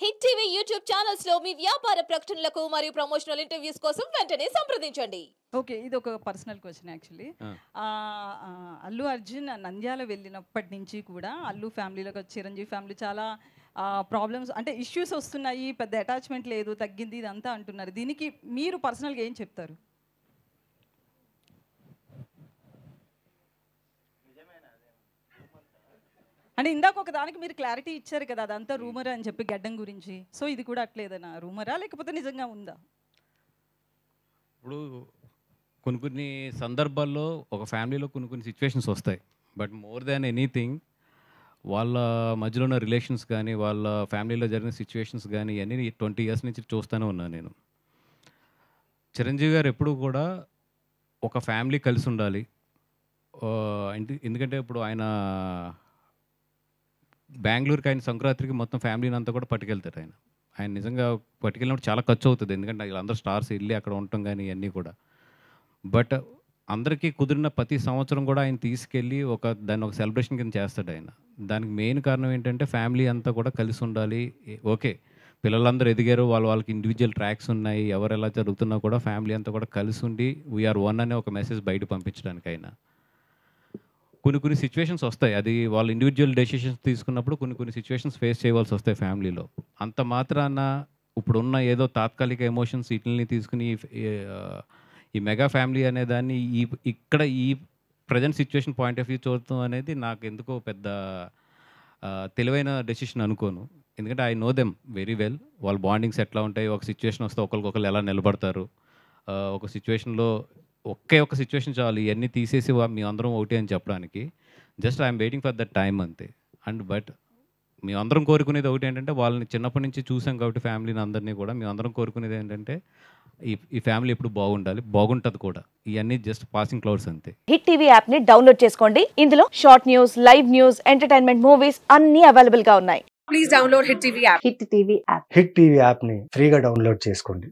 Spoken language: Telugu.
హిట్ టీవీ యూట్యూబ్ ఛానల్స్ లో మీ వ్యాపార ప్రకటనలకు మరియు ప్రమోషనల్ ఇంటర్వ్యూస్ కోసం వెంటనే సంప్రదించండి. ఓకే, ఇది ఒక personal question actually. Allu Arjun Nandyala వెళ్ళినప్పటి నుంచి కూడా అల్లు ఫ్యామిలీలో చిరంజీవి ఫ్యామిలీ చాలా ప్రాబ్లమ్స్ అంటే ఇష్యూస్ వస్తున్నాయి, పెద్ద అటాచ్మెంట్ లేదు, తగ్గింది, ఇదంతా అంటున్నారు. దీనికి మీరు పర్సనల్గా ఏం చెప్తారు? అంటే ఇందాక ఒక దానికి మీరు క్లారిటీ ఇచ్చారు కదా, అదంతా రూమర్ అని చెప్పి గడ్డం గురించి. సో ఇది కూడా అట్లేదనా, రూమరా లేకపోతే నిజంగా ఉందా? ఇప్పుడు కొన్ని సందర్భాల్లో ఒక ఫ్యామిలీలో కొన్ని సిచ్యువేషన్స్ వస్తాయి. బట్ మోర్ దాన్ ఎనీథింగ్ వాళ్ళ మధ్యలో ఉన్న రిలేషన్స్ కానీ వాళ్ళ ఫ్యామిలీలో జరిగిన సిచ్యువేషన్స్ కానీ అన్నీ 20 years నుంచి చూస్తూనే ఉన్నాను నేను. చిరంజీవి గారు ఎప్పుడు కూడా ఒక ఫ్యామిలీ కలిసి ఉండాలి. ఎందుకంటే ఇప్పుడు ఆయన బెంగళూరుకి ఆయన సంక్రాంతికి మొత్తం ఫ్యామిలీని అంతా కూడా పట్టుకెళ్తారు. ఆయన నిజంగా పట్టుకెళ్ళినప్పుడు చాలా ఖర్చు అవుతుంది, ఎందుకంటే వీళ్ళందరూ స్టార్స్ వెళ్ళి అక్కడ ఉండటం కానీ ఇవన్నీ కూడా. బట్ అందరికీ కుదిరిన ప్రతి సంవత్సరం కూడా ఆయన తీసుకెళ్ళి దాన్ని ఒక సెలబ్రేషన్ కింద చేస్తాడు ఆయన. దానికి మెయిన్ కారణం ఏంటంటే ఫ్యామిలీ అంతా కూడా కలిసి ఉండాలి. ఓకే, పిల్లలందరూ ఎదిగారు, వాళ్ళకి ఇండివిజువల్ ట్రాక్స్ ఉన్నాయి, ఎవరు ఎలా జరుగుతున్నా కూడా ఫ్యామిలీ అంతా కూడా కలిసి ఉండి వీఆర్ వన్ అనే ఒక మెసేజ్ బయట పంపించడానికి అయినా కొన్ని సిచ్యువేషన్స్ వస్తాయి. అది వాళ్ళు ఇండివిజువల్ డెసిషన్స్ తీసుకున్నప్పుడు కొన్ని సిచ్యువేషన్స్ ఫేస్ చేయవలసి వస్తాయి ఫ్యామిలీలో. అంత మాత్రాన ఇప్పుడున్న ఏదో తాత్కాలిక ఎమోషన్స్ వీటిని తీసుకుని ఈ మెగా ఫ్యామిలీ అనే దాన్ని ఇక్కడ ఈ present situation point of view చూడటం అనేది నాకు ఎందుకో పెద్ద తెలివైన డెసిషన్ అనుకోను. ఎందుకంటే I know them very well. వాళ్ళ బాండింగ్స్ ఎట్లా ఉంటాయి, ఒక సిచ్యువేషన్ వస్తే ఒకరికొకరు ఎలా నిలబడతారు, ఒక సిచ్యువేషన్లో ఒక సిచ్యువేషన్ చాలు ఇవన్నీ తీసేసి మీ అందరం ఒకటి అని చెప్పడానికి. Just I'm waiting for that time అంతే. బట్ మేము అందరం కోరుకునేది ఒకటి ఏంటంటే, వాళ్ళని చిన్నప్పటి నుంచి చూసాం కాబట్టి ఫ్యామిలీని అందరినీ కూడా మేము అందరం కోరుకునేది ఏంటంటే ఈ ఫ్యామిలీ ఎప్పుడు బాగుండాలి, బాగుంటుంది కూడా. ఇవన్నీ జస్ట్ పాసింగ్ క్లౌడ్స్ అంతే. హిట్ టీవీ యాప్ ని డౌన్లోడ్ చేసుకోండి. ఇందులో short news, live news, entertainment movies అన్ని అవైలబుల్ గా ఉన్నాయి. Please download hit TV app. Hit TV app ని ఫ్రీగా డౌన్లోడ్ చేసుకోండి.